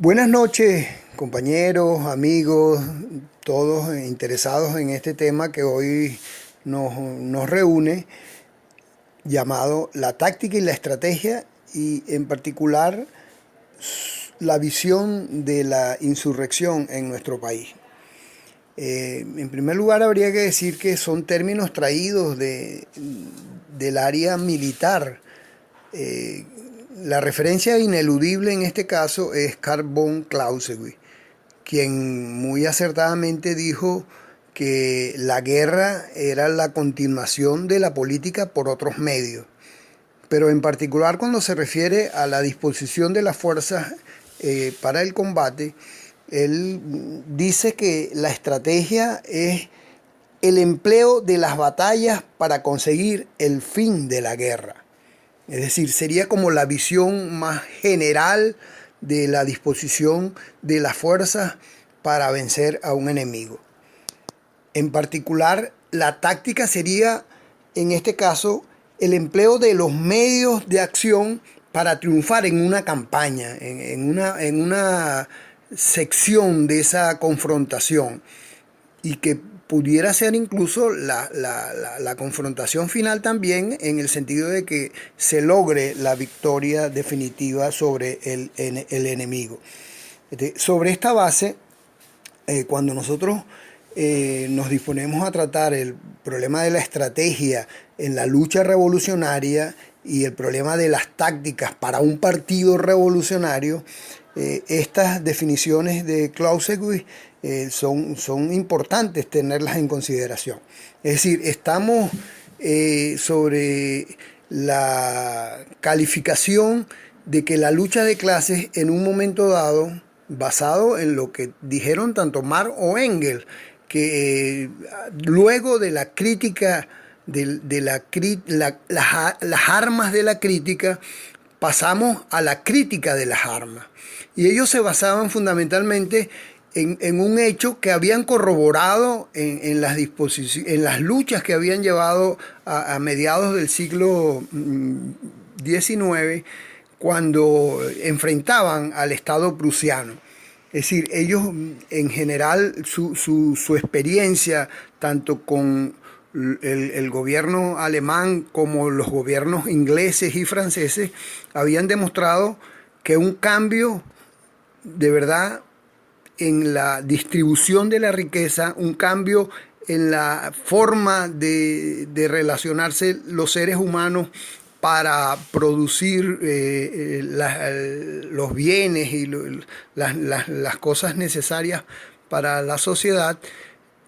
Buenas noches, compañeros, amigos, todos interesados en este tema que hoy nos reúne, llamado la táctica y la estrategia, y en particular la visión de la insurrección en nuestro país. En primer lugar, habría que decir que son términos traídos del área militar. Eh, la referencia ineludible en este caso es Carl von Clausewitz, quien muy acertadamente dijo que la guerra era la continuación de la política por otros medios, pero en particular cuando se refiere a la disposición de las fuerzas para el combate, él dice que la estrategia es el empleo de las batallas para conseguir el fin de la guerra. Es decir, sería como la visión más general de la disposición de las fuerzas para vencer a un enemigo. En particular, la táctica sería, en este caso, el empleo de los medios de acción para triunfar en una campaña, en una sección de esa confrontación, y que pudiera ser incluso la confrontación final también, en el sentido de que se logre la victoria definitiva sobre el enemigo. Sobre esta base, cuando nosotros nos disponemos a tratar el problema de la estrategia en la lucha revolucionaria y el problema de las tácticas para un partido revolucionario, estas definiciones de Clausewitz son importantes tenerlas en consideración. Es decir, estamos sobre la calificación de que la lucha de clases en un momento dado, basado en lo que dijeron tanto Marx o Engels, que luego de la crítica, las armas de la crítica, pasamos a la crítica de las armas. Y ellos se basaban fundamentalmente en un hecho que habían corroborado en las luchas que habían llevado a mediados del siglo XIX, cuando enfrentaban al Estado prusiano. Es decir, ellos en general, su experiencia tanto con el gobierno alemán como los gobiernos ingleses y franceses habían demostrado que un cambio de verdad en la distribución de la riqueza, un cambio en la forma de relacionarse los seres humanos para producir los bienes y las cosas necesarias para la sociedad,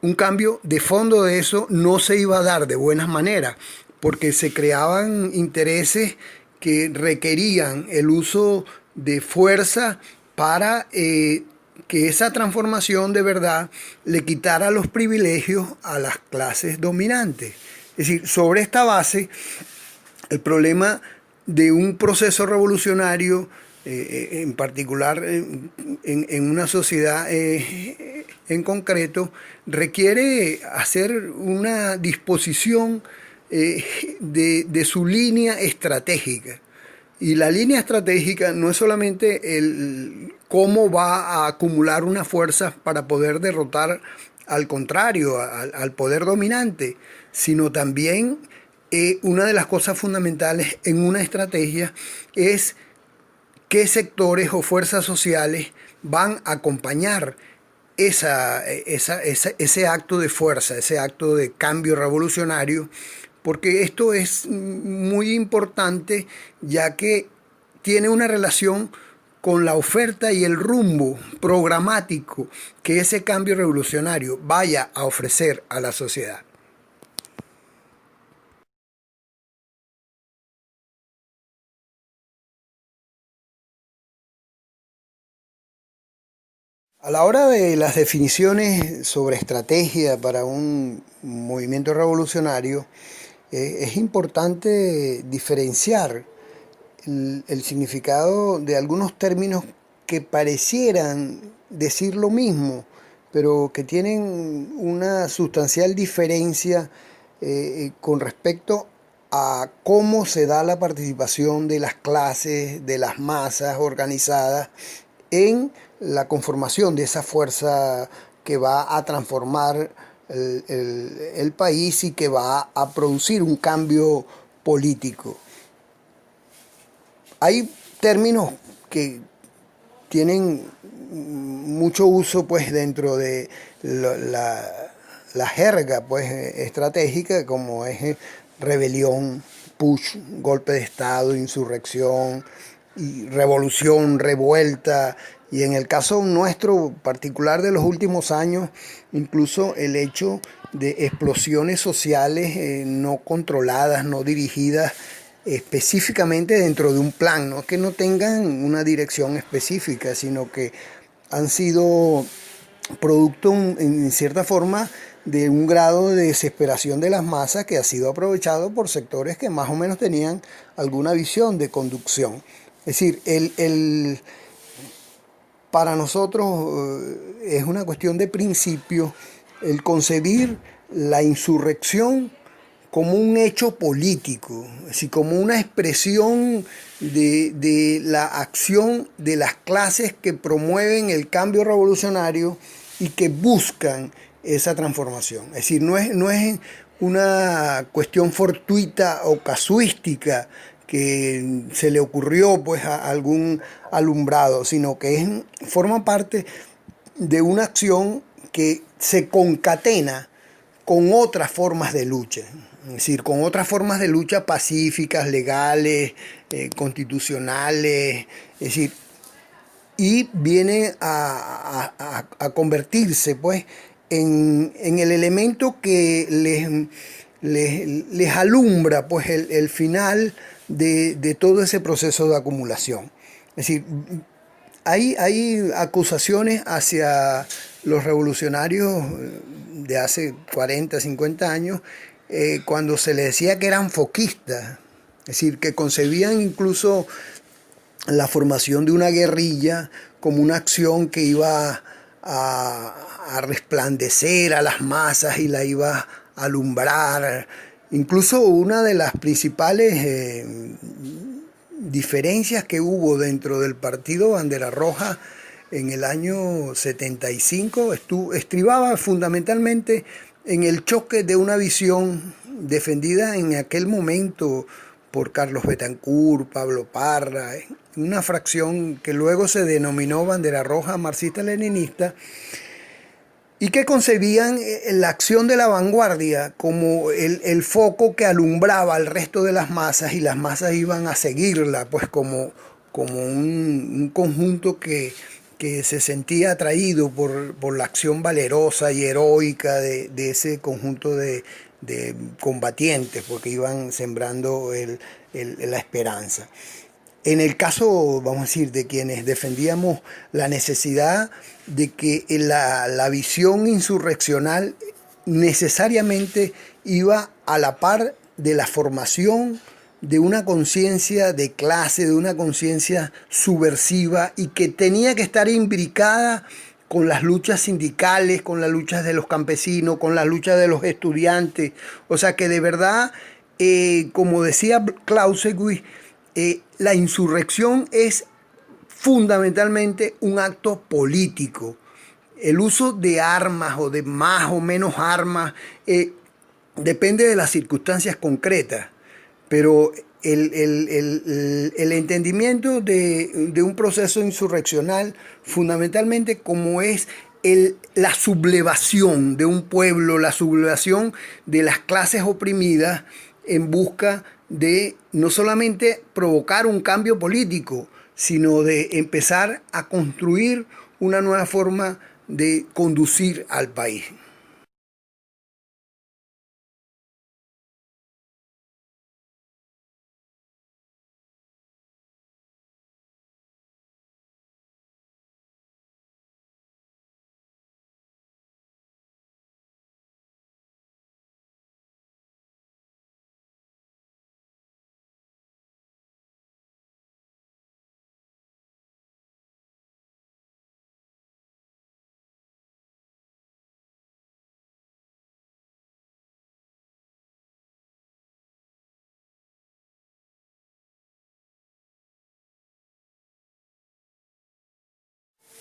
un cambio de fondo de eso no se iba a dar de buenas maneras, porque se creaban intereses que requerían el uso de fuerza para que esa transformación de verdad le quitara los privilegios a las clases dominantes. Es decir, sobre esta base, el problema de un proceso revolucionario, en particular en una sociedad en concreto, requiere hacer una disposición de su línea estratégica. Y la línea estratégica no es solamente el cómo va a acumular una fuerza para poder derrotar al contrario, al poder dominante, sino también una de las cosas fundamentales en una estrategia es qué sectores o fuerzas sociales van a acompañar ese acto de fuerza, ese acto de cambio revolucionario, porque esto es muy importante, ya que tiene una relación con la oferta y el rumbo programático que ese cambio revolucionario vaya a ofrecer a la sociedad. A la hora de las definiciones sobre estrategia para un movimiento revolucionario, es importante diferenciar el significado de algunos términos que parecieran decir lo mismo, pero que tienen una sustancial diferencia con respecto a cómo se da la participación de las clases, de las masas organizadas en la conformación de esa fuerza que va a transformar el país y que va a producir un cambio político. Hay términos que tienen mucho uso pues dentro de la jerga pues estratégica, como es rebelión, push, golpe de estado, insurrección, y revolución, revuelta, y en el caso nuestro particular de los últimos años, incluso el hecho de explosiones sociales no controladas, no dirigidas específicamente dentro de un plan, no que no tengan una dirección específica, sino que han sido producto en cierta forma de un grado de desesperación de las masas que ha sido aprovechado por sectores que más o menos tenían alguna visión de conducción. Es decir, para nosotros es una cuestión de principio el concebir la insurrección como un hecho político, así como una expresión de la acción de las clases que promueven el cambio revolucionario y que buscan esa transformación. Es decir, no es una cuestión fortuita o casuística que se le ocurrió pues a algún alumbrado, sino que forma parte de una acción que se concatena con otras formas de lucha, es decir, con otras formas de lucha pacíficas, legales, constitucionales, es decir, y viene a convertirse pues en el elemento que les alumbra pues el final de todo ese proceso de acumulación. Es decir, hay acusaciones hacia los revolucionarios de hace 40, 50 años, cuando se les decía que eran foquistas, es decir, que concebían incluso la formación de una guerrilla como una acción que iba a resplandecer a las masas y la iba a alumbrar. Incluso una de las principales diferencias que hubo dentro del partido Bandera Roja en el año 75 estribaba fundamentalmente en el choque de una visión defendida en aquel momento por Carlos Betancourt, Pablo Parra, una fracción que luego se denominó Bandera Roja marxista-leninista, y que concebían la acción de la vanguardia como el foco que alumbraba al resto de las masas, y las masas iban a seguirla pues como un conjunto que se sentía atraído por la acción valerosa y heroica de ese conjunto de combatientes, porque iban sembrando la esperanza. En el caso, vamos a decir, de quienes defendíamos la necesidad de que la visión insurreccional necesariamente iba a la par de la formación de una conciencia de clase, de una conciencia subversiva, y que tenía que estar imbricada con las luchas sindicales, con las luchas de los campesinos, con las luchas de los estudiantes. O sea que de verdad, como decía Clausewitz, la insurrección es fundamentalmente un acto político. El uso de armas o de más o menos armas depende de las circunstancias concretas, pero el entendimiento de un proceso insurreccional fundamentalmente como es la sublevación de un pueblo, la sublevación de las clases oprimidas en busca de no solamente provocar un cambio político, sino de empezar a construir una nueva forma de conducir al país.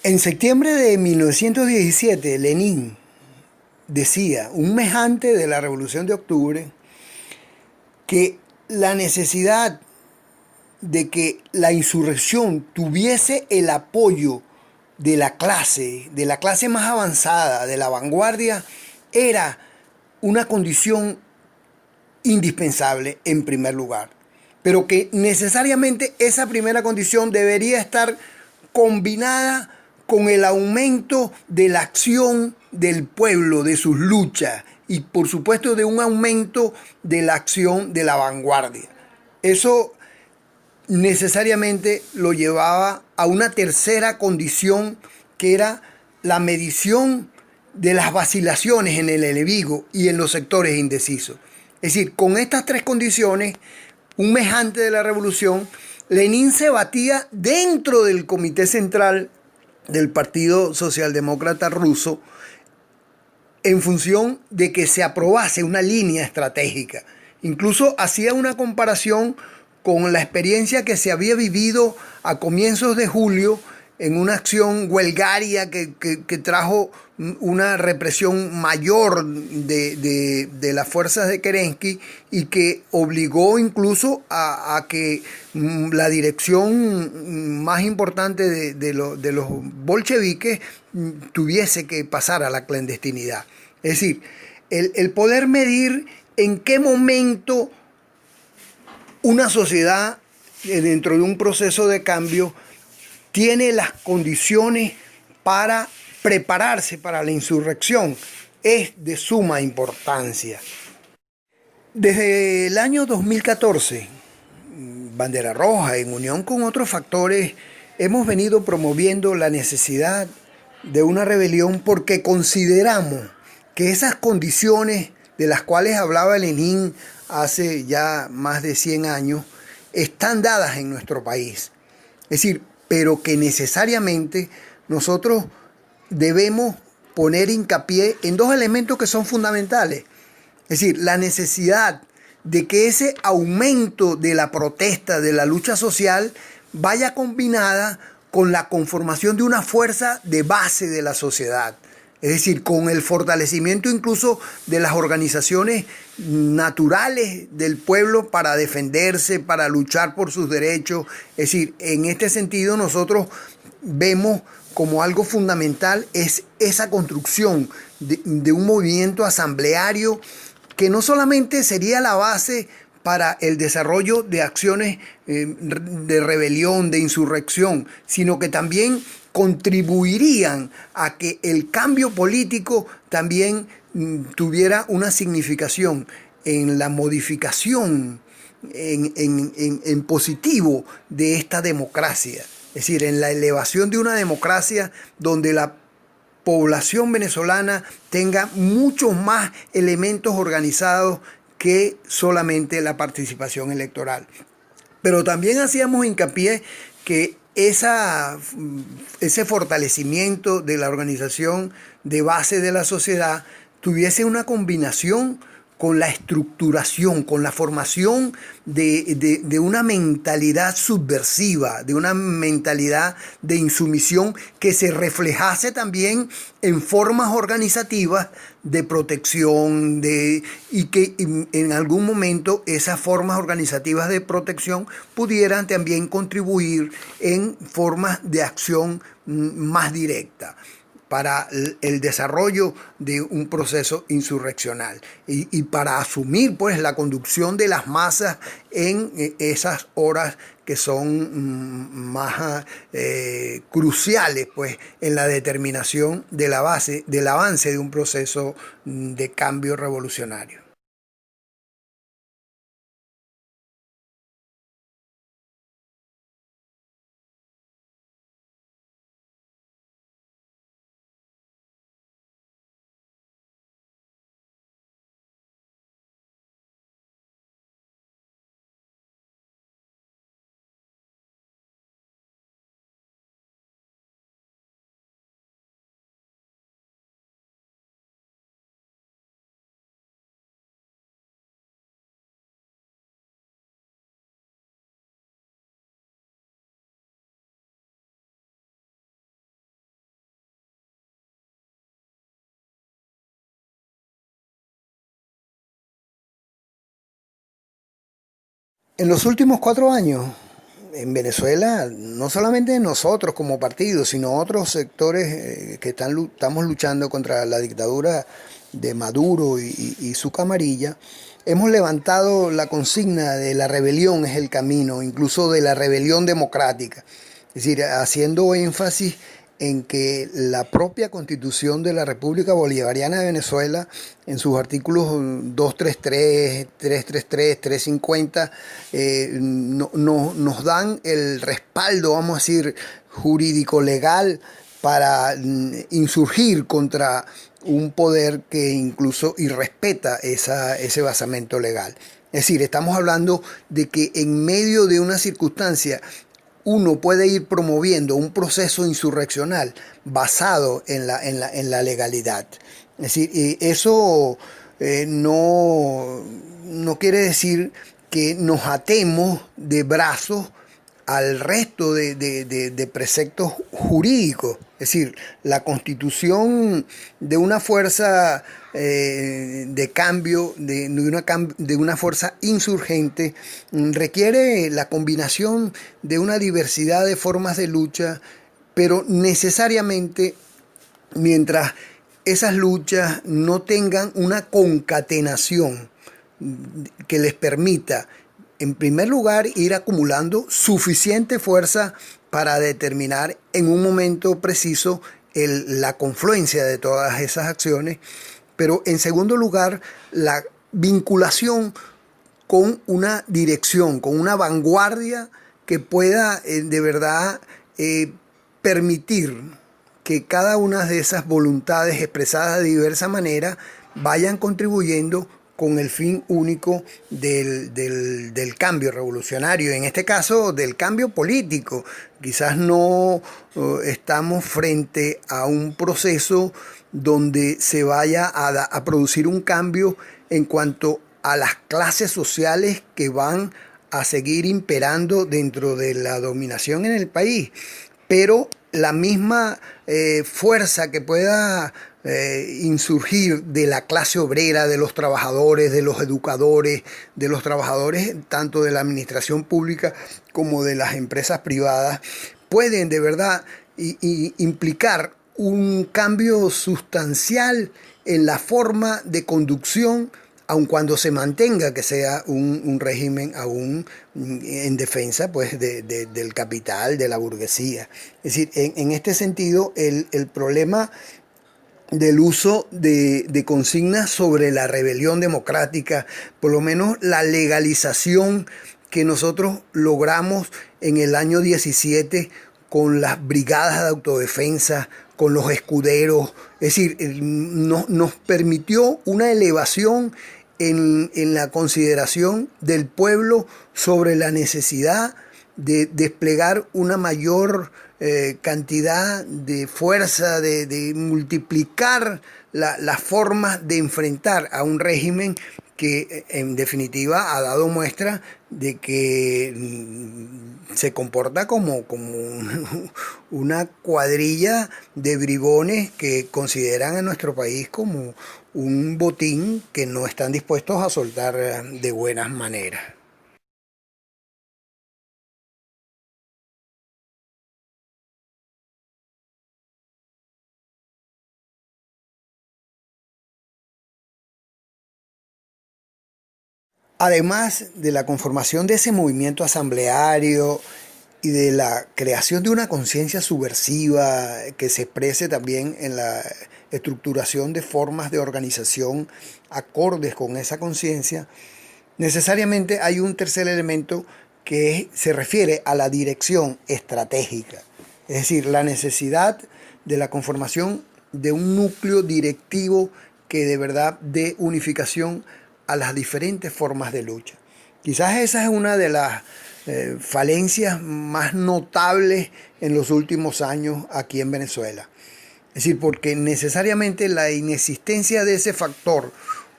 En septiembre de 1917, Lenin decía, un mes antes de la Revolución de Octubre, que la necesidad de que la insurrección tuviese el apoyo de la clase más avanzada, de la vanguardia, era una condición indispensable en primer lugar, pero que necesariamente esa primera condición debería estar combinada con el aumento de la acción del pueblo, de sus luchas y por supuesto de un aumento de la acción de la vanguardia. Eso necesariamente lo llevaba a una tercera condición que era la medición de las vacilaciones en el enemigo y en los sectores indecisos. Es decir, con estas tres condiciones, un mes antes de la revolución, Lenin se batía dentro del Comité Central del Partido Socialdemócrata Ruso en función de que se aprobase una línea estratégica. Incluso hacía una comparación con la experiencia que se había vivido a comienzos de julio en una acción huelgaria que trajo una represión mayor de las fuerzas de Kerensky y que obligó incluso a que la dirección más importante de los bolcheviques tuviese que pasar a la clandestinidad. Es decir, el poder medir en qué momento una sociedad dentro de un proceso de cambio tiene las condiciones para prepararse para la insurrección es de suma importancia. Desde el año 2014, Bandera Roja, en unión con otros factores, hemos venido promoviendo la necesidad de una rebelión porque consideramos que esas condiciones de las cuales hablaba Lenin hace ya más de 100 años están dadas en nuestro país. Es decir, pero que necesariamente nosotros debemos poner hincapié en dos elementos que son fundamentales. Es decir, la necesidad de que ese aumento de la protesta, de la lucha social, vaya combinada con la conformación de una fuerza de base de la sociedad. Es decir, con el fortalecimiento incluso de las organizaciones naturales del pueblo para defenderse, para luchar por sus derechos. Es decir, en este sentido nosotros vemos como algo fundamental es esa construcción de un movimiento asambleario que no solamente sería la base para el desarrollo de acciones de rebelión, de insurrección, sino que también contribuirían a que el cambio político también tuviera una significación en la modificación en positivo de esta democracia. Es decir, en la elevación de una democracia donde la población venezolana tenga muchos más elementos organizados que solamente la participación electoral. Pero también hacíamos hincapié que ese fortalecimiento de la organización de base de la sociedad tuviese una combinación con la estructuración, con la formación de una mentalidad subversiva, de una mentalidad de insumisión que se reflejase también en formas organizativas de protección y que en algún momento esas formas organizativas de protección pudieran también contribuir en formas de acción más directa para el desarrollo de un proceso insurreccional y para asumir pues la conducción de las masas en esas horas que son más cruciales pues en la determinación de la base del avance de un proceso de cambio revolucionario. En los últimos 4 años, en Venezuela, no solamente nosotros como partido, sino otros sectores que estamos luchando contra la dictadura de Maduro y su camarilla, hemos levantado la consigna de la rebelión es el camino, incluso de la rebelión democrática. Es decir, haciendo énfasis en que la propia Constitución de la República Bolivariana de Venezuela, en sus artículos 233, 333, 350, nos dan el respaldo, vamos a decir, jurídico legal para insurgir contra un poder que incluso irrespeta ese basamento legal. Es decir, estamos hablando de que en medio de una circunstancia uno puede ir promoviendo un proceso insurreccional basado en la legalidad. Es decir, eso no quiere decir que nos atemos de brazos al resto de preceptos jurídicos. Es decir, la constitución de una fuerza de cambio, de una fuerza insurgente, requiere la combinación de una diversidad de formas de lucha, pero necesariamente mientras esas luchas no tengan una concatenación que les permita, en primer lugar, ir acumulando suficiente fuerza para determinar en un momento preciso la confluencia de todas esas acciones, pero en segundo lugar, la vinculación con una dirección, con una vanguardia que pueda de verdad permitir que cada una de esas voluntades expresadas de diversa manera vayan contribuyendo con el fin único del cambio revolucionario, en este caso del cambio político. Quizás no estamos frente a un proceso donde se vaya a producir un cambio en cuanto a las clases sociales que van a seguir imperando dentro de la dominación en el país, pero la misma fuerza que pueda insurgir de la clase obrera, de los trabajadores, de los educadores, de los trabajadores tanto de la administración pública como de las empresas privadas, pueden de verdad implicar un cambio sustancial en la forma de conducción, aun cuando se mantenga que sea un régimen aún en defensa pues, del capital, de la burguesía. Es decir, en este sentido, el problema del uso de consignas sobre la rebelión democrática, por lo menos la legalización que nosotros logramos en el año 17 con las brigadas de autodefensa, con los escuderos, es decir, nos permitió una elevación en la consideración del pueblo sobre la necesidad de desplegar una mayor cantidad de fuerza, de multiplicar las formas de enfrentar a un régimen que en definitiva ha dado muestra de que se comporta como una cuadrilla de bribones que consideran a nuestro país como un botín que no están dispuestos a soltar de buenas maneras. Además de la conformación de ese movimiento asambleario y de la creación de una conciencia subversiva que se exprese también en la estructuración de formas de organización acordes con esa conciencia, necesariamente hay un tercer elemento que se refiere a la dirección estratégica, es decir, la necesidad de la conformación de un núcleo directivo que de verdad dé unificación a las diferentes formas de lucha. Quizás esa es una de las falencias más notables en los últimos años aquí en Venezuela. Es decir, porque necesariamente la inexistencia de ese factor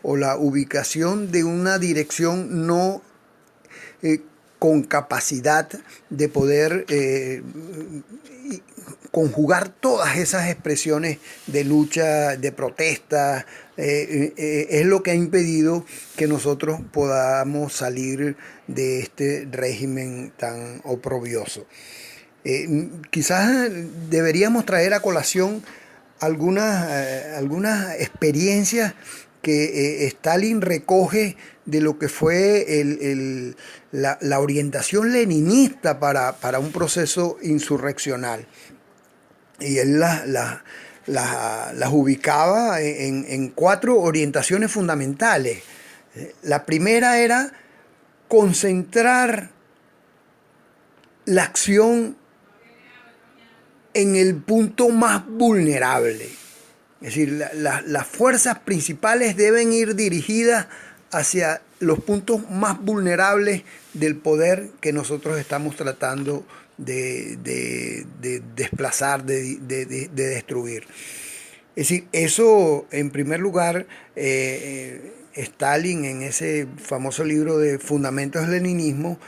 o la ubicación de una dirección no con capacidad de poder conjugar todas esas expresiones de lucha, de protesta, es lo que ha impedido que nosotros podamos salir de este régimen tan oprobioso. Quizás deberíamos traer a colación algunas experiencias que Stalin recoge de lo que fue la orientación leninista para un proceso insurreccional. Y él las ubicaba en 4 orientaciones fundamentales. La primera era concentrar la acción en el punto más vulnerable. Es decir, las fuerzas principales deben ir dirigidas hacia los puntos más vulnerables del poder que nosotros estamos tratando de desplazar, de destruir. Es decir, eso en primer lugar, Stalin en ese famoso libro de Fundamentos del Leninismo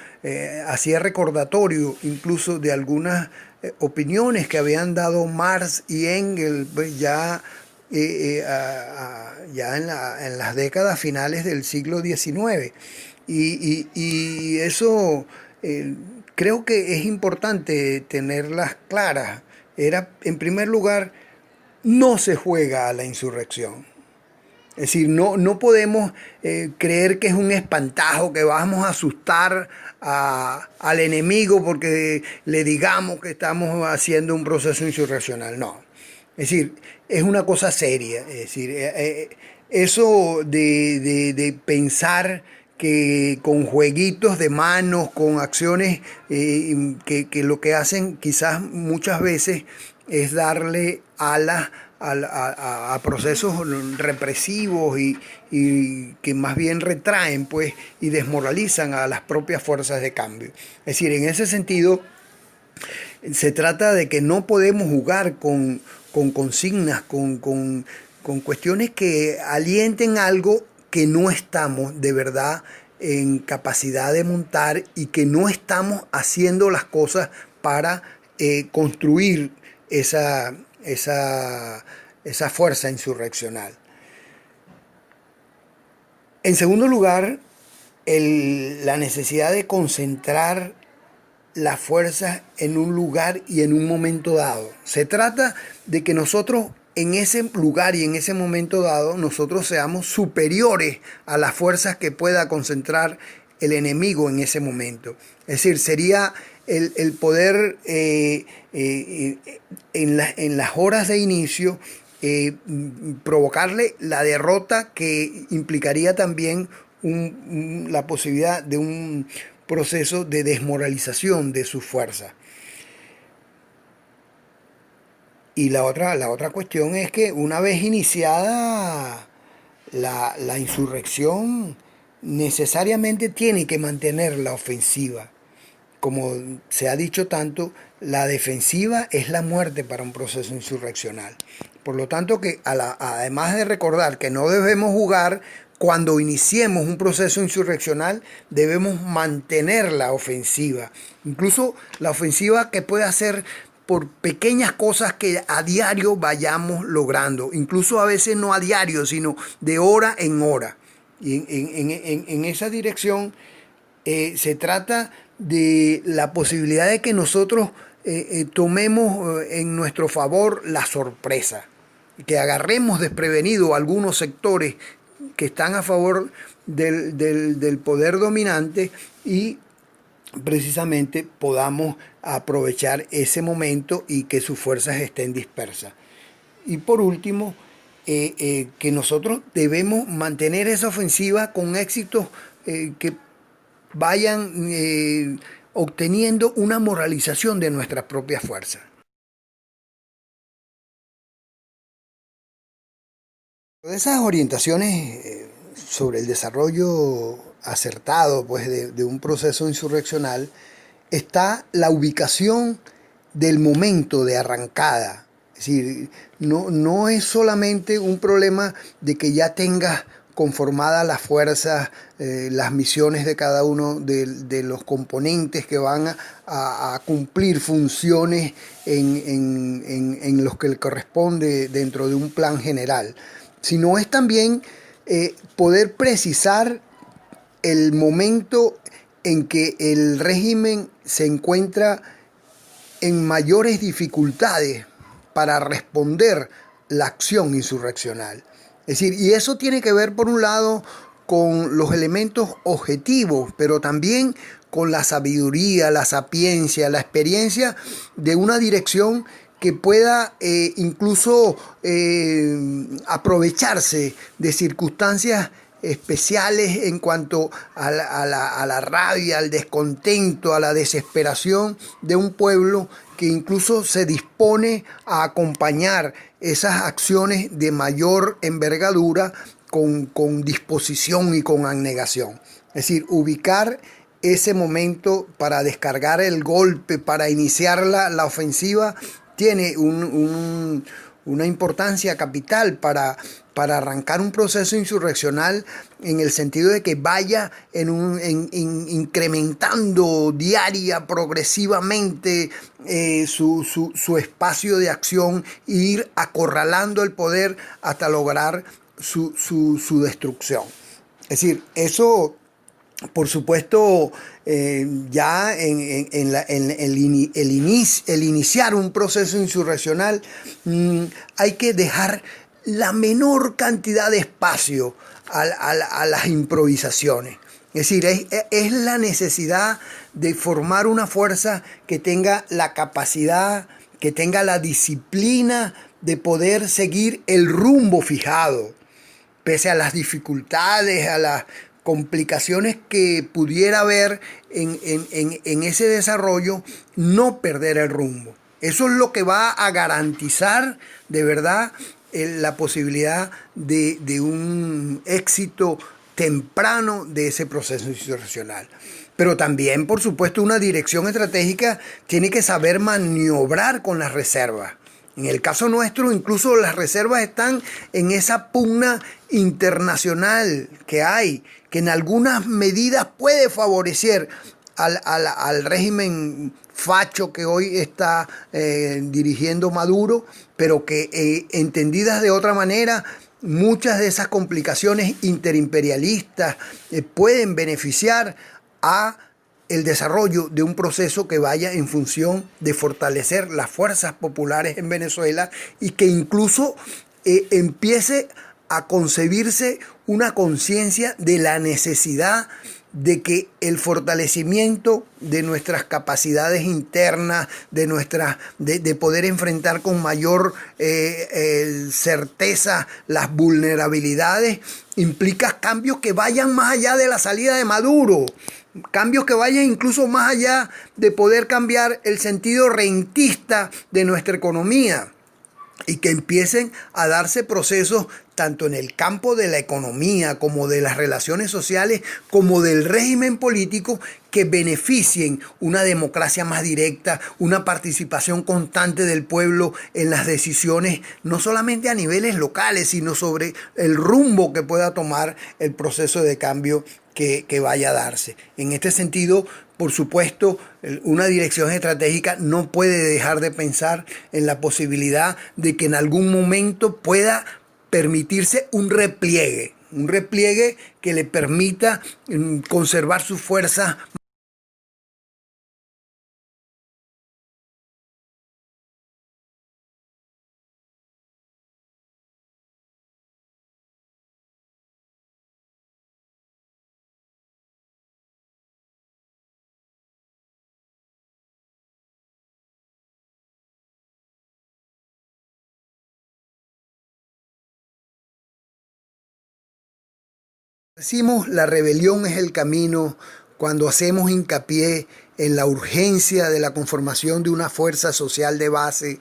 hacía recordatorio incluso de algunas opiniones que habían dado Marx y Engels pues, ya en las décadas finales del siglo XIX. Y eso creo que es importante tenerlas claras. Era, en primer lugar, no se juega a la insurrección. Es decir, no podemos creer que es un espantajo, que vamos a asustar al enemigo porque le digamos que estamos haciendo un proceso insurreccional. No. Es decir, es una cosa seria. Es decir, eso de pensar que con jueguitos de manos, con acciones que lo que hacen quizás muchas veces es darle alas a procesos represivos y que más bien retraen pues, y desmoralizan a las propias fuerzas de cambio. Es decir, en ese sentido se trata de que no podemos jugar con consignas, con cuestiones que alienten algo que no estamos de verdad en capacidad de montar y que no estamos haciendo las cosas para construir esa fuerza insurreccional. En segundo lugar, la necesidad de concentrar las fuerzas en un lugar y en un momento dado. Se trata de que nosotros en ese lugar y en ese momento dado nosotros seamos superiores a las fuerzas que pueda concentrar el enemigo en ese momento. Es decir, sería el poder en las horas de inicio provocarle la derrota que implicaría también la posibilidad de un proceso de desmoralización de sus fuerzas. Y la otra cuestión es que una vez iniciada la insurrección, necesariamente tiene que mantener la ofensiva. Como se ha dicho tanto, la defensiva es la muerte para un proceso insurreccional. Por lo tanto, que además de recordar que no debemos jugar, cuando iniciemos un proceso insurreccional, debemos mantener la ofensiva. Incluso la ofensiva que puede hacer por pequeñas cosas que a diario vayamos logrando. Incluso a veces no a diario, sino de hora en hora. Y en esa dirección se trata de la posibilidad de que nosotros tomemos en nuestro favor la sorpresa, que agarremos desprevenido algunos sectores que están a favor del poder dominante y precisamente podamos aprovechar ese momento y que sus fuerzas estén dispersas. Y por último, que nosotros debemos mantener esa ofensiva con éxitos que vayan obteniendo una moralización de nuestras propias fuerzas. De esas orientaciones sobre el desarrollo acertado pues, de un proceso insurreccional está la ubicación del momento de arrancada. Es decir, no es solamente un problema de que ya tengas conformadas las fuerzas, las misiones de cada uno de los componentes que van a cumplir funciones en los que le corresponde dentro de un plan general, sino es también poder precisar el momento en que el régimen se encuentra en mayores dificultades para responder la acción insurreccional. Es decir, y eso tiene que ver por un lado con los elementos objetivos, pero también con la sabiduría, la sapiencia, la experiencia de una dirección que pueda incluso aprovecharse de circunstancias especiales en cuanto a la rabia, al descontento, a la desesperación de un pueblo que incluso se dispone a acompañar esas acciones de mayor envergadura con disposición y con abnegación. Es decir, ubicar ese momento para descargar el golpe, para iniciar la ofensiva, tiene una importancia capital para arrancar un proceso insurreccional, en el sentido de que vaya incrementando diaria, progresivamente su espacio de acción e ir acorralando el poder hasta lograr su destrucción. Es decir, eso, por supuesto, ya el iniciar un proceso insurreccional, hay que dejar la menor cantidad de espacio a las improvisaciones. Es decir, es la necesidad de formar una fuerza que tenga la capacidad, que tenga la disciplina de poder seguir el rumbo fijado, pese a las dificultades, a las complicaciones que pudiera haber en ese desarrollo, no perder el rumbo. Eso es lo que va a garantizar de verdad la posibilidad de un éxito temprano de ese proceso insurreccional. Pero también, por supuesto, una dirección estratégica tiene que saber maniobrar con las reservas. En el caso nuestro, incluso las reservas están en esa pugna internacional que hay, que en algunas medidas puede favorecer al régimen facho que hoy está dirigiendo Maduro, pero que entendidas de otra manera, muchas de esas complicaciones interimperialistas pueden beneficiar a el desarrollo de un proceso que vaya en función de fortalecer las fuerzas populares en Venezuela, y que incluso empiece a concebirse una conciencia de la necesidad de que el fortalecimiento de nuestras capacidades internas, de poder enfrentar con mayor certeza las vulnerabilidades, implica cambios que vayan más allá de la salida de Maduro, cambios que vayan incluso más allá de poder cambiar el sentido rentista de nuestra economía, y que empiecen a darse procesos tanto en el campo de la economía como de las relaciones sociales, como del régimen político, que beneficien una democracia más directa, una participación constante del pueblo en las decisiones, no solamente a niveles locales, sino sobre el rumbo que pueda tomar el proceso de cambio que vaya a darse. En este sentido, por supuesto, una dirección estratégica no puede dejar de pensar en la posibilidad de que en algún momento pueda permitirse un repliegue que le permita conservar sus fuerzas. Decimos, la rebelión es el camino cuando hacemos hincapié en la urgencia de la conformación de una fuerza social de base,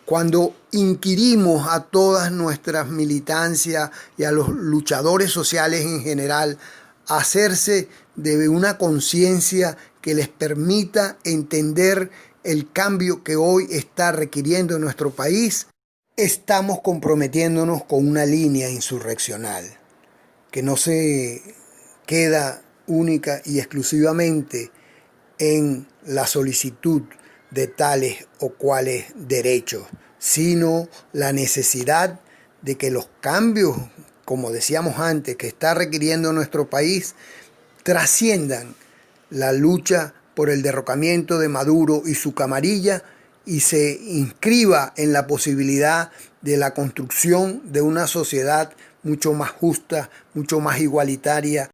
cuando inquirimos a todas nuestras militancias y a los luchadores sociales en general a hacerse de una conciencia que les permita entender el cambio que hoy está requiriendo nuestro país, estamos comprometiéndonos con una línea insurreccional. que no se queda única y exclusivamente en la solicitud de tales o cuales derechos, sino la necesidad de que los cambios, como decíamos antes, que está requiriendo nuestro país, trasciendan la lucha por el derrocamiento de Maduro y su camarilla y se inscriba en la posibilidad de la construcción de una sociedad mucho más justa, mucho más igualitaria